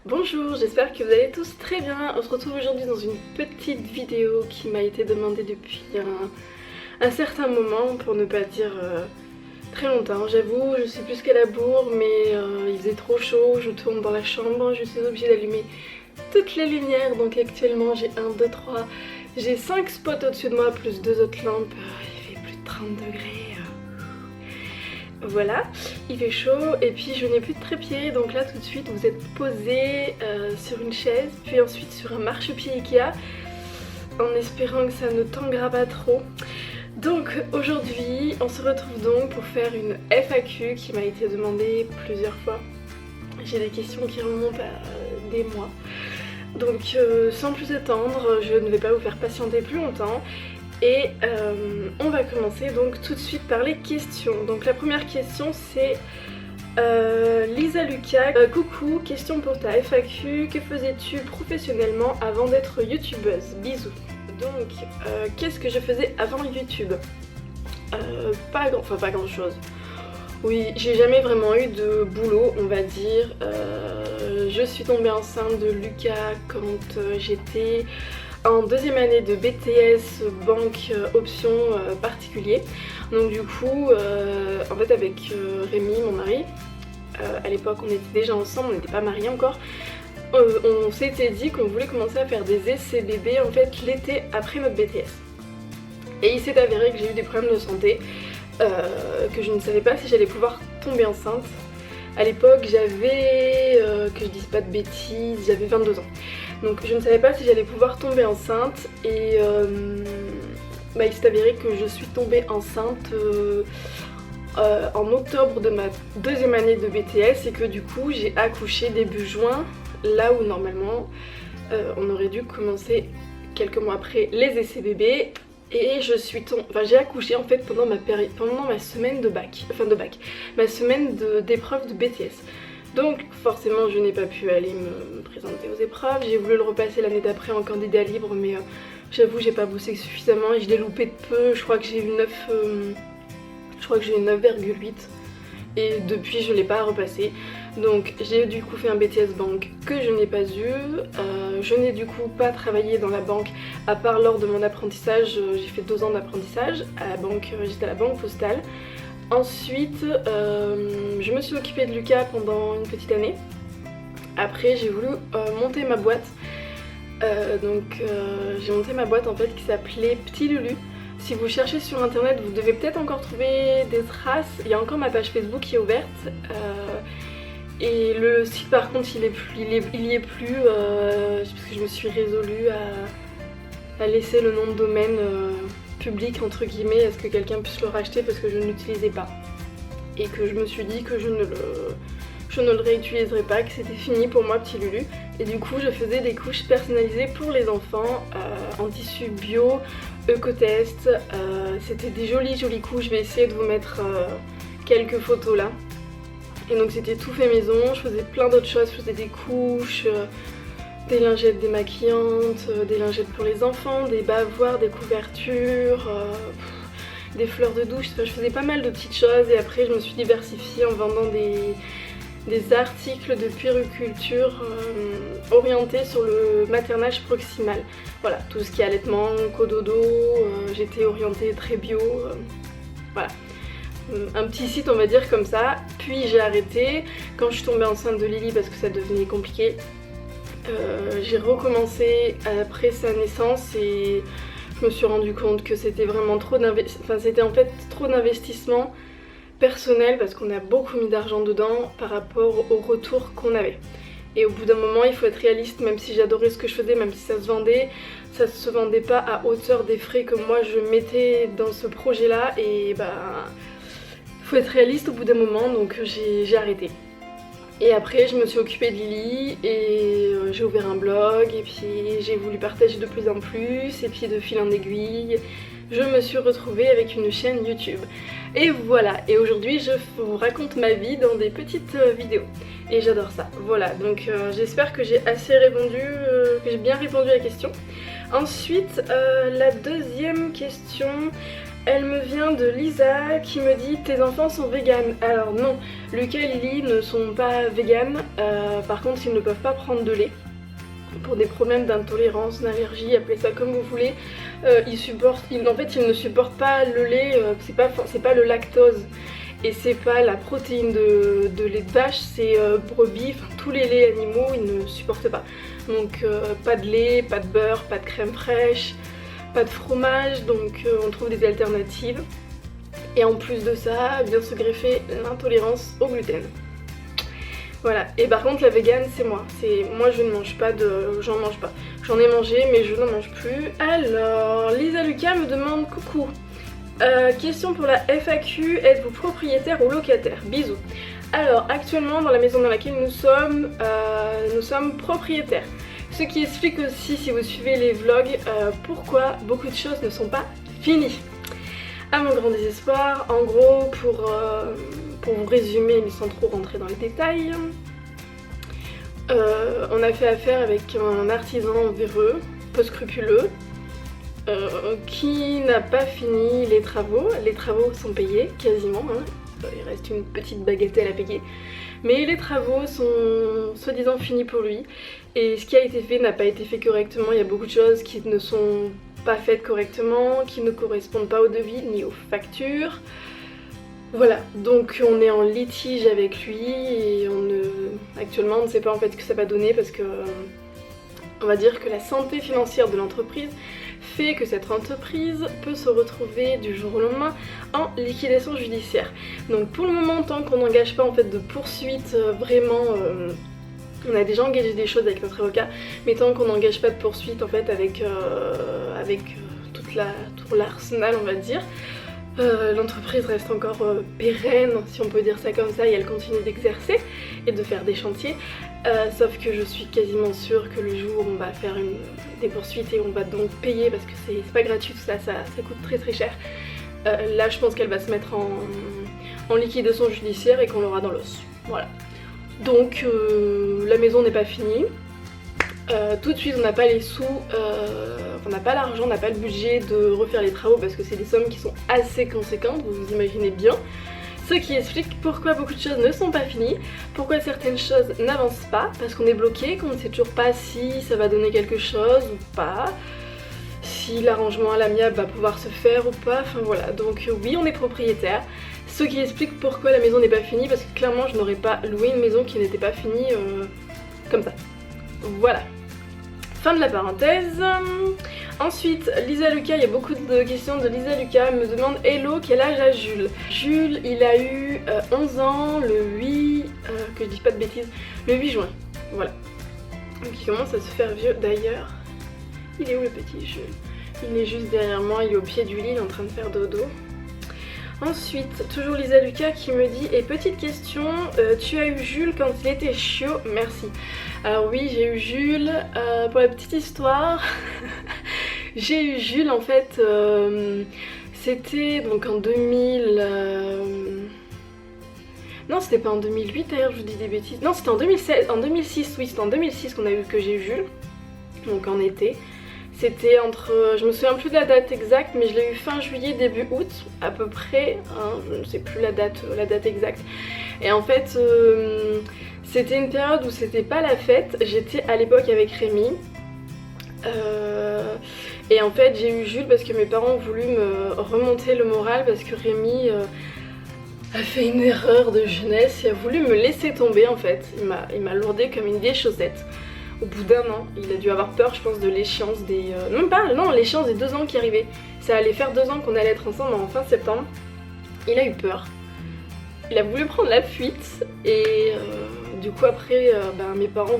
Bonjour, j'espère que vous allez tous très bien. On se retrouve aujourd'hui dans une petite vidéo qui m'a été demandée depuis un certain moment, pour ne pas dire très longtemps. J'avoue, je suis plus qu'à la bourre, mais il faisait trop chaud, je tourne dans la chambre, je suis obligée d'allumer toutes les lumières. Donc actuellement j'ai 1, 2, 3, j'ai 5 spots au-dessus de moi, plus 2 autres lampes. Il fait plus de 30 degrés. Voilà, il fait chaud et puis je n'ai plus de trépied, donc là tout de suite vous êtes posé sur une chaise, puis ensuite sur un marchepied Ikea, en espérant que ça ne tanguera pas trop. Donc aujourd'hui on se retrouve donc pour faire une FAQ qui m'a été demandée plusieurs fois. J'ai des questions qui remontent à des mois. Donc sans plus attendre, je ne vais pas vous faire patienter plus longtemps. Et on va commencer donc tout de suite par les questions. Donc la première question c'est Lisa Lucas. Coucou, question pour ta FAQ. Que faisais-tu professionnellement avant d'être youtubeuse? Bisous. Donc qu'est-ce que je faisais avant YouTube? Pas grand chose. Oui, j'ai jamais vraiment eu de boulot, on va dire. Je suis tombée enceinte de Lucas quand j'étais en deuxième année de BTS banque option particulier. Donc du coup, en fait avec Rémi, mon mari, à l'époque on était déjà ensemble, on n'était pas mariés encore, on s'était dit qu'on voulait commencer à faire des essais bébés en fait l'été après notre BTS. Et il s'est avéré que j'ai eu des problèmes de santé, que je ne savais pas si j'allais pouvoir tomber enceinte. À l'époque j'avais, que je dise pas de bêtises, j'avais 22 ans. Donc je ne savais pas si j'allais pouvoir tomber enceinte et il s'est avéré que je suis tombée enceinte en octobre de ma deuxième année de BTS et que du coup j'ai accouché début juin, là où normalement on aurait dû commencer quelques mois après les essais bébés. Et j'ai accouché en fait pendant ma semaine de bac, ma semaine d'épreuve de BTS. Donc forcément je n'ai pas pu aller me présenter aux épreuves, j'ai voulu le repasser l'année d'après en candidat libre, mais j'avoue j'ai pas bossé suffisamment et je l'ai loupé de peu. Je crois que j'ai eu 9,8 et depuis je l'ai pas repassé. Donc j'ai du coup fait un BTS banque que je n'ai pas eu. Je n'ai du coup pas travaillé dans la banque à part lors de mon apprentissage. J'ai fait 2 ans d'apprentissage à la banque, j'étais à la banque postale. Ensuite, je me suis occupée de Lucas pendant une petite année. Après, j'ai voulu monter ma boîte. J'ai monté ma boîte en fait qui s'appelait Petit Lulu. Si vous cherchez sur internet, vous devez peut-être encore trouver des traces. Il y a encore ma page Facebook qui est ouverte. Et le site par contre, il y est plus parce que je me suis résolue à laisser le nom de domaine public entre guillemets, est-ce que quelqu'un puisse le racheter parce que je ne l'utilisais pas et que je me suis dit que je ne le réutiliserai pas, que c'était fini pour moi Petit Lulu. Et du coup je faisais des couches personnalisées pour les enfants en tissu bio, Ecotest. C'était des jolies couches, je vais essayer de vous mettre quelques photos là. Et donc c'était tout fait maison, je faisais plein d'autres choses, je faisais des couches, des lingettes démaquillantes, des lingettes pour les enfants, des bavoirs, des couvertures, des fleurs de douche. Enfin, je faisais pas mal de petites choses et après je me suis diversifiée en vendant des articles de puériculture orientés sur le maternage proximal. Voilà, tout ce qui est allaitement, cododo, j'étais orientée très bio, voilà. Un petit site on va dire comme ça. Puis j'ai arrêté quand je suis tombée enceinte de Lily parce que ça devenait compliqué. J'ai recommencé après sa naissance et je me suis rendu compte que c'était vraiment trop d'investissement personnel parce qu'on a beaucoup mis d'argent dedans par rapport au retour qu'on avait. Et au bout d'un moment il faut être réaliste, même si j'adorais ce que je faisais, même si ça se vendait pas à hauteur des frais que moi je mettais dans ce projet là. Et faut être réaliste au bout d'un moment, donc j'ai arrêté. Et après je me suis occupée de Lily et j'ai ouvert un blog et puis j'ai voulu partager de plus en plus et puis de fil en aiguille je me suis retrouvée avec une chaîne YouTube. Et voilà, et aujourd'hui je vous raconte ma vie dans des petites vidéos et j'adore ça. Voilà, donc j'espère que j'ai assez répondu, que j'ai bien répondu à la question. Ensuite la deuxième question, Elle me vient de Lisa qui me dit tes enfants sont véganes. Alors non, Lucas et Lily ne sont pas véganes, par contre ils ne peuvent pas prendre de lait. Pour des problèmes d'intolérance, d'allergie, appelez ça comme vous voulez. En fait ils ne supportent pas le lait, c'est pas le lactose. Et c'est pas la protéine de lait de vache, c'est brebis, enfin tous les laits animaux ils ne supportent pas. Donc pas de lait, pas de beurre, pas de crème fraîche, pas de fromage, donc on trouve des alternatives. Et en plus de ça, vient se greffer l'intolérance au gluten. Voilà, et par contre la végane c'est moi. Moi je ne mange pas j'en mange pas. J'en ai mangé mais je n'en mange plus. Alors, Lisa Lucas me demande coucou. Question pour la FAQ, êtes-vous propriétaire ou locataire? Bisous. Alors actuellement dans la maison dans laquelle nous sommes propriétaires. Ce qui explique aussi, si vous suivez les vlogs, pourquoi beaucoup de choses ne sont pas finies. À mon grand désespoir, en gros, pour vous résumer mais sans trop rentrer dans les détails, on a fait affaire avec un artisan véreux, peu scrupuleux, qui n'a pas fini les travaux. Les travaux sont payés, quasiment, hein. Il reste une petite bagatelle à payer. Mais les travaux sont soi-disant finis pour lui. Et ce qui a été fait n'a pas été fait correctement. Il y a beaucoup de choses qui ne sont pas faites correctement, qui ne correspondent pas au devis ni aux factures. Voilà, donc on est en litige avec lui et actuellement on ne sait pas en fait ce que ça va donner parce que on va dire que la santé financière de l'entreprise fait que cette entreprise peut se retrouver du jour au lendemain en liquidation judiciaire. Donc pour le moment, tant qu'on n'engage pas en fait de poursuite vraiment, on a déjà engagé des choses avec notre avocat, mais tant qu'on n'engage pas de poursuite en fait avec tout l'arsenal on va dire, l'entreprise reste encore pérenne, si on peut dire ça comme ça, et elle continue d'exercer et de faire des chantiers. Sauf que je suis quasiment sûre que le jour où on va faire des poursuites et on va donc payer, parce que c'est pas gratuit tout ça, ça coûte très très cher. Là je pense qu'elle va se mettre en liquidation judiciaire et qu'on l'aura dans l'os. Voilà. Donc la maison n'est pas finie. Tout de suite on n'a pas les sous, on n'a pas l'argent, on n'a pas le budget de refaire les travaux parce que c'est des sommes qui sont assez conséquentes, vous vous imaginez bien. Ce qui explique pourquoi beaucoup de choses ne sont pas finies, pourquoi certaines choses n'avancent pas, parce qu'on est bloqué, qu'on ne sait toujours pas si ça va donner quelque chose ou pas, si l'arrangement à l'amiable va pouvoir se faire ou pas, enfin voilà. Donc oui, on est propriétaire, ce qui explique pourquoi la maison n'est pas finie, parce que clairement je n'aurais pas loué une maison qui n'était pas finie comme ça. Voilà. Fin de la parenthèse. Ensuite, Lisa Lucas, il y a beaucoup de questions de Lisa Lucas, elle me demande hello, quel âge a Jules? Jules, il a eu 11 ans le 8, que je dis pas de bêtises, le 8 juin. Voilà. Donc il commence à se faire vieux d'ailleurs. Il est où le petit Jules? Il est juste derrière moi, il est au pied du lit, il est en train de faire dodo. Ensuite, toujours Lisa Lucas qui me dit et petite question, tu as eu Jules quand il était chiot? Merci. Alors oui, j'ai eu Jules, pour la petite histoire, j'ai eu Jules en fait, c'était donc en 2000... Non, c'était pas en 2008 d'ailleurs, je vous dis des bêtises. Non, c'était en 2006, oui, c'était en 2006 que j'ai eu Jules, donc en été. C'était entre, je me souviens plus de la date exacte, mais je l'ai eu fin juillet, début août, à peu près, hein, je ne sais plus la date exacte. Et en fait, c'était une période où c'était pas la fête, j'étais à l'époque avec Rémi. Et en fait, j'ai eu Jules parce que mes parents ont voulu me remonter le moral parce que Rémi a fait une erreur de jeunesse et a voulu me laisser tomber en fait. Il m'a lourdé comme une vieille chaussette. Au bout d'un an, il a dû avoir peur je pense de l'échéance des... l'échéance des 2 ans qui arrivait. Ça allait faire 2 ans qu'on allait être ensemble en fin septembre. Il a eu peur. Il a voulu prendre la fuite et du coup après mes parents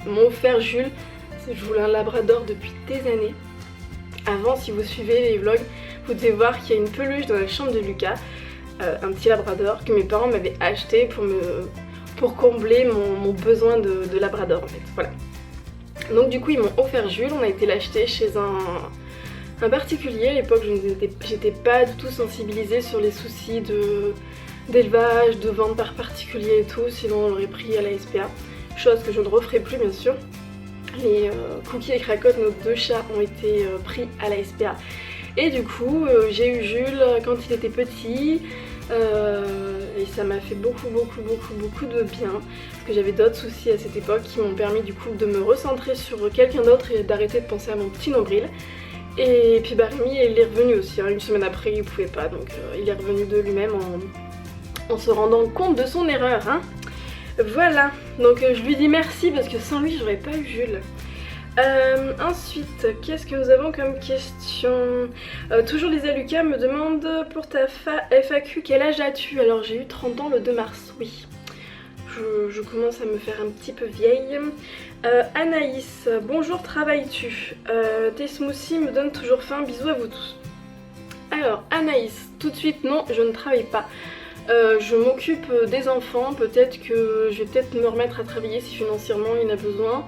m'ont offert Jules. Je voulais un labrador depuis des années. Avant, si vous suivez les vlogs, vous devez voir qu'il y a une peluche dans la chambre de Lucas, un petit labrador que mes parents m'avaient acheté pour combler mon besoin de labrador en fait, voilà. Donc du coup ils m'ont offert Jules, on a été l'acheter chez un particulier. À l'époque j'étais pas du tout sensibilisée sur les soucis d'élevage, de vente par particulier et tout, sinon on l'aurait pris à la SPA, chose que je ne referai plus bien sûr. Les Cookie et Cracotte, nos 2 chats, ont été pris à la SPA. Et du coup j'ai eu Jules quand il était petit. Et ça m'a fait beaucoup de bien parce que j'avais d'autres soucis à cette époque qui m'ont permis du coup de me recentrer sur quelqu'un d'autre et d'arrêter de penser à mon petit nombril. Et puis bah Rémi il est revenu aussi, hein. Une semaine après il pouvait pas, donc il est revenu de lui-même en se rendant compte de son erreur, hein. Voilà, donc je lui dis merci parce que sans lui j'aurais pas eu Jules. Ensuite, qu'est-ce que nous avons comme question? Toujours Lisa Lucas me demande pour ta FAQ quel âge as-tu? Alors j'ai eu 30 ans le 2 mars, oui. Je commence à me faire un petit peu vieille. Anaïs, bonjour, travailles-tu? Tes smoothies me donnent toujours faim, bisous à vous tous. Alors Anaïs, tout de suite non, je ne travaille pas. Je m'occupe des enfants, peut-être que je vais peut-être me remettre à travailler si financièrement il y en a besoin.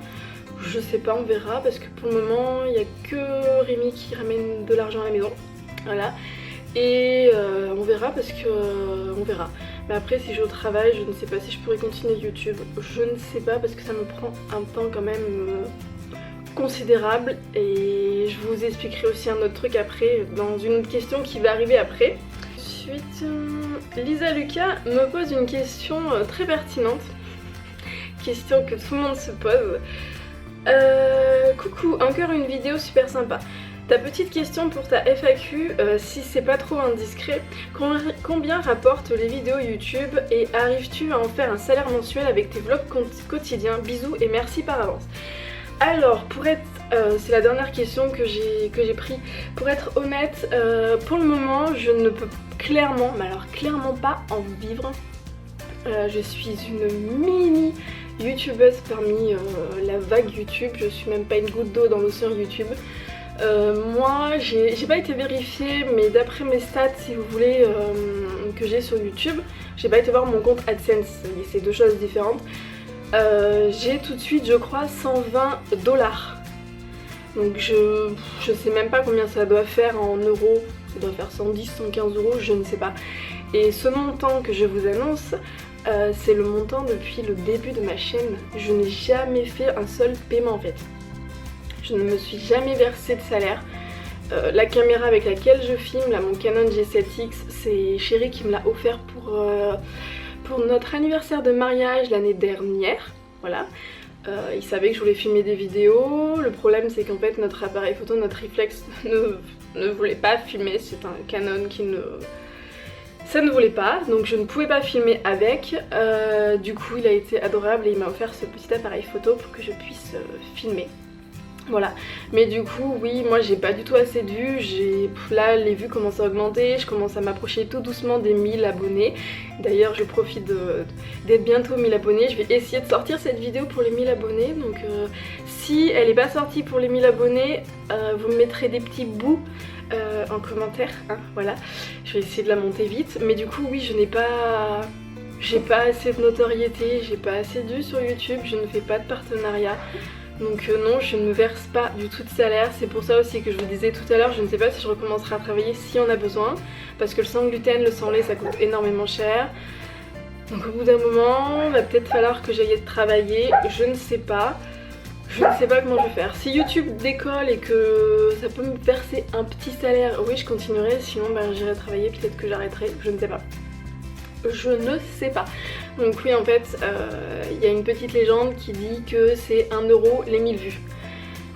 Je sais pas, on verra, parce que pour le moment il n'y a que Rémi qui ramène de l'argent à la maison. Voilà. Et on verra parce que on verra. Mais après si je vais au travail, je ne sais pas si je pourrais continuer YouTube. Je ne sais pas parce que ça me prend un temps quand même considérable. Et je vous expliquerai aussi un autre truc après, dans une autre question qui va arriver après. Ensuite, Lisa Lucas me pose une question très pertinente. Question que tout le monde se pose. Coucou, encore une vidéo super sympa. Ta petite question pour ta FAQ, si c'est pas trop indiscret, combien rapportent les vidéos YouTube et arrives-tu à en faire un salaire mensuel avec tes vlogs quotidiens? Bisous et merci par avance. Alors, pour être, c'est la dernière question que j'ai pris. Pour être honnête, pour le moment, je ne peux clairement, mais alors clairement pas en vivre. Je suis une mini youtubeuse parmi la vague YouTube. Je suis même pas une goutte d'eau dans l'océan YouTube. Moi, j'ai pas été vérifiée, mais d'après mes stats, si vous voulez, que j'ai sur YouTube, j'ai pas été voir mon compte AdSense. C'est deux choses différentes. J'ai tout de suite, je crois, 120 $. Donc je sais même pas combien ça doit faire en euros. Ça doit faire 110, 115 €, je ne sais pas. Et ce montant que je vous annonce, c'est le montant depuis le début de ma chaîne. Je n'ai jamais fait un seul paiement en fait. Je ne me suis jamais versé de salaire. La caméra avec laquelle je filme, là, mon Canon G7X, c'est Chéri qui me l'a offert pour notre anniversaire de mariage l'année dernière. Voilà. Il savait que je voulais filmer des vidéos. Le problème c'est qu'en fait notre appareil photo, notre réflexe ne voulait pas filmer. C'est un Canon qui ne... Ça ne voulait pas, donc je ne pouvais pas filmer avec. Du coup il a été adorable et il m'a offert ce petit appareil photo pour que je puisse filmer. Voilà, mais du coup oui, moi j'ai pas du tout assez de vues, là les vues commencent à augmenter, je commence à m'approcher tout doucement des 1000 abonnés. D'ailleurs je profite d'être bientôt 1000 abonnés, je vais essayer de sortir cette vidéo pour les 1000 abonnés. Donc si elle est pas sortie pour les 1000 abonnés, vous me mettrez des petits bouts en commentaire, hein, voilà. Je vais essayer de la monter vite, mais du coup oui, j'ai pas assez de notoriété, j'ai pas assez de vues sur YouTube, je ne fais pas de partenariat. Donc non, je ne me verse pas du tout de salaire. C'est pour ça aussi que je vous disais tout à l'heure, je ne sais pas si je recommencerai à travailler si on a besoin. Parce que le sans gluten, le sans lait, ça coûte énormément cher. Donc au bout d'un moment, il va peut-être falloir que j'aille travailler. Je ne sais pas. Je ne sais pas comment je vais faire. Si YouTube décolle et que ça peut me verser un petit salaire, oui je continuerai. Sinon j'irai travailler, peut-être que j'arrêterai. Je ne sais pas. Je ne sais pas. Donc oui en fait il y a une petite légende qui dit que c'est 1 € les 1000 vues.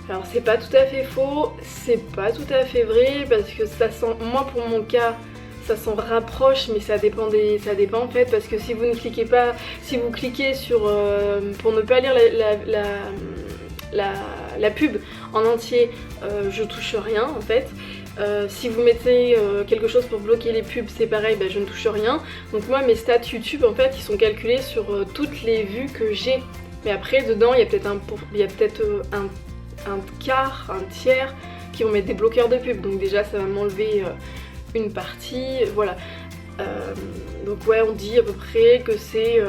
Alors c'est pas tout à fait faux, c'est pas tout à fait vrai parce que ça sent, moi pour mon cas ça s'en rapproche, mais ça dépend en fait, parce que si vous ne cliquez pas, si vous cliquez sur pour ne pas lire la pub en entier, je touche rien en fait. Si vous mettez quelque chose pour bloquer les pubs, c'est pareil, je ne touche rien. Donc moi mes stats YouTube en fait ils sont calculés sur toutes les vues que j'ai. Mais après dedans il y a peut-être un quart, un tiers qui vont mettre des bloqueurs de pubs. Donc déjà ça va m'enlever une partie, voilà. Donc ouais, on dit à peu près que c'est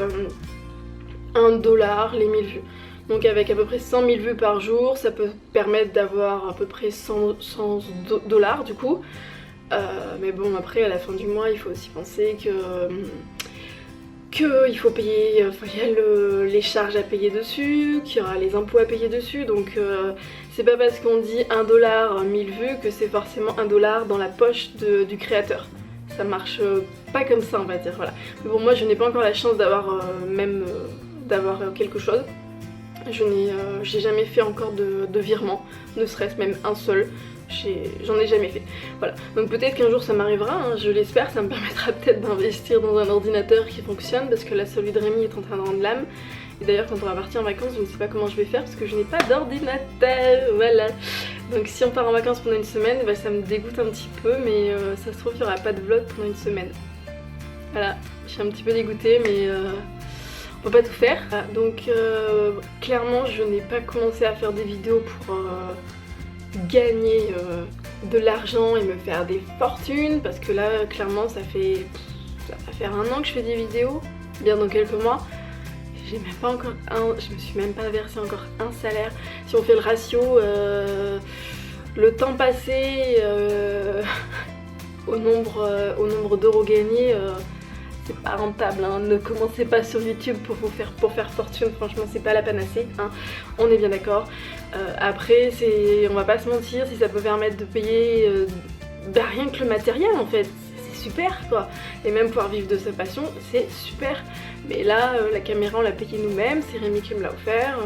1 $ les 1000 vues. Donc avec à peu près 100 000 vues par jour, ça peut permettre d'avoir à peu près 100 $ du coup. Mais bon, après à la fin du mois, il faut aussi penser que qu'il faut payer, enfin il y a les charges à payer dessus, qu'il y aura les impôts à payer dessus, donc c'est pas parce qu'on dit 1 dollar 1000 vues que c'est forcément 1 dollar dans la poche du créateur. Ça marche pas comme ça on va dire, voilà. Mais bon, moi je n'ai pas encore la chance d'avoir d'avoir quelque chose. J'ai jamais fait encore de virement, ne serait-ce même un seul. J'en ai jamais fait. Voilà, donc peut-être qu'un jour ça m'arrivera, hein, je l'espère, ça me permettra peut-être d'investir dans un ordinateur qui fonctionne parce que là celui de Rémi est en train de rendre l'âme. Et d'ailleurs quand on va partir en vacances je ne sais pas comment je vais faire parce que je n'ai pas d'ordinateur, voilà. Donc si on part en vacances pendant une semaine, bah, ça me dégoûte un petit peu mais ça se trouve il n'y aura pas de vlog pendant une semaine. Voilà, je suis un petit peu dégoûtée mais on peut pas tout faire. Donc clairement je n'ai pas commencé à faire des vidéos pour gagner de l'argent et me faire des fortunes parce que là clairement ça va faire 1 an que je fais des vidéos, bien dans quelques mois. J'ai même pas encore je me suis même pas versé encore un salaire. Si on fait le ratio le temps passé au nombre d'euros gagnés, c'est pas rentable, hein. Ne commencez pas sur YouTube pour faire fortune, franchement c'est pas la panacée, hein. On est bien d'accord. Après on va pas se mentir, si ça peut permettre de payer rien que le matériel en fait, c'est super quoi. Et même pouvoir vivre de sa passion, c'est super. Mais là la caméra on l'a payée nous-mêmes, c'est Rémi qui me l'a offert.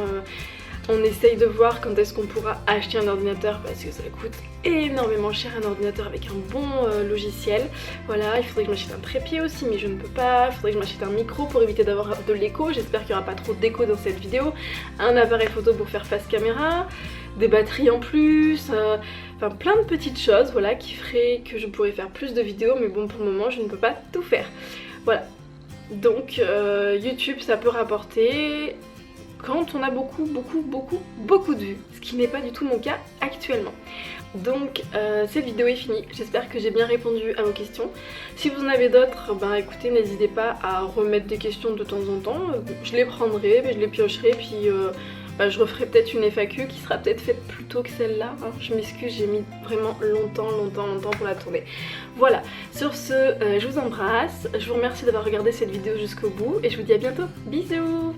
On essaye de voir quand est-ce qu'on pourra acheter un ordinateur parce que ça coûte énormément cher un ordinateur avec un bon logiciel. Voilà, il faudrait que je m'achète un trépied aussi mais je ne peux pas. Il faudrait que je m'achète un micro pour éviter d'avoir de l'écho. J'espère qu'il n'y aura pas trop d'écho dans cette vidéo. Un appareil photo pour faire face caméra, des batteries en plus, enfin plein de petites choses voilà, qui feraient que je pourrais faire plus de vidéos mais bon pour le moment je ne peux pas tout faire. Voilà, donc YouTube ça peut rapporter quand on a beaucoup de vues, ce qui n'est pas du tout mon cas actuellement. Donc cette vidéo est finie, j'espère que j'ai bien répondu à vos questions. Si vous en avez d'autres, bah écoutez, n'hésitez pas à remettre des questions de temps en temps, je les prendrai, je les piocherai, puis bah, je referai peut-être une FAQ qui sera peut-être faite plus tôt que celle-là, hein. Je m'excuse, j'ai mis vraiment longtemps pour la tourner. Voilà, sur ce, je vous embrasse, je vous remercie d'avoir regardé cette vidéo jusqu'au bout et je vous dis à bientôt, bisous.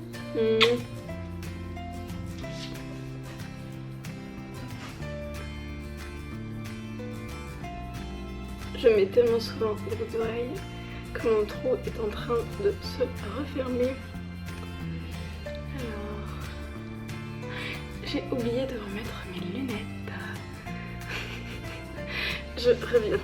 Je mets tellement souvent les boucles d'oreilles que mon trou est en train de se refermer. Alors, j'ai oublié de remettre mes lunettes. Je reviens.